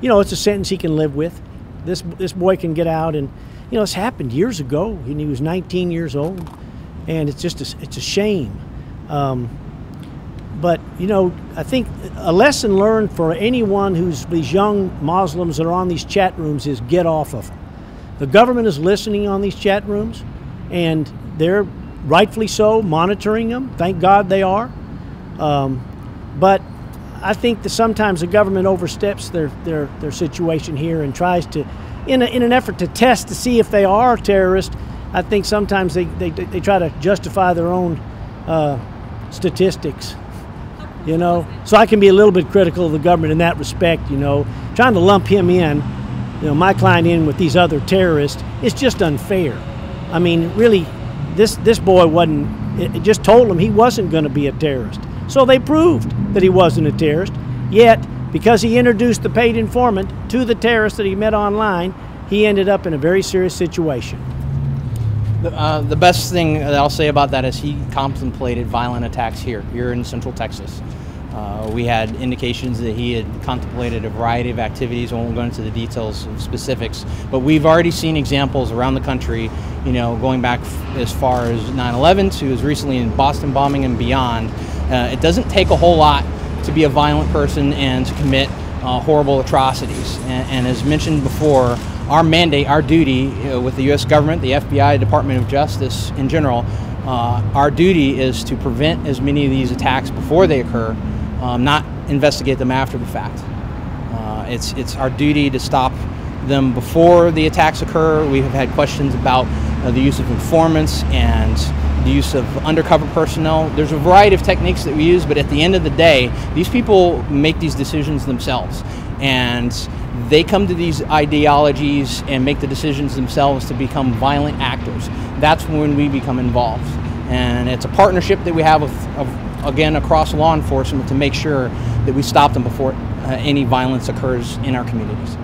you know, it's a sentence he can live with. This boy can get out, and you know, it's happened years ago, and he was 19 years old, and it's just it's a shame. But you know, I think a lesson learned for anyone who's these young Muslims that are on these chat rooms is get off of them. The government is listening on these chat rooms, and they're rightfully so monitoring them. Thank God they are. But I think that sometimes the government oversteps their situation here and tries to, in an effort to test to see if they are terrorists. I think sometimes they try to justify their own statistics. You know, so I can be a little bit critical of the government in that respect. You know, trying to lump him in, you know, my client in with these other terrorists, it's just unfair. I mean, really, this boy wasn't. It just told him he wasn't going to be a terrorist. So they proved that he wasn't a terrorist. Yet, because he introduced the paid informant to the terrorist that he met online, he ended up in a very serious situation. The best thing that I'll say about that is he contemplated violent attacks here in Central Texas. We had indications that he had contemplated a variety of activities. I won't go into the details of specifics, but we've already seen examples around the country, you know, going back as far as 9/11 to as recently in Boston bombing and beyond. It doesn't take a whole lot to be a violent person and to commit horrible atrocities. And as mentioned before, our mandate, our duty with the U.S. government, the FBI, Department of Justice in general, our duty is to prevent as many of these attacks before they occur, not investigate them after the fact. It's our duty to stop them before the attacks occur. We have had questions about the use of informants and the use of undercover personnel. There's a variety of techniques that we use, but at the end of the day, these people make these decisions themselves. And they come to these ideologies and make the decisions themselves to become violent actors. That's when we become involved. And it's a partnership that we have again, across law enforcement to make sure that we stop them before any violence occurs in our communities.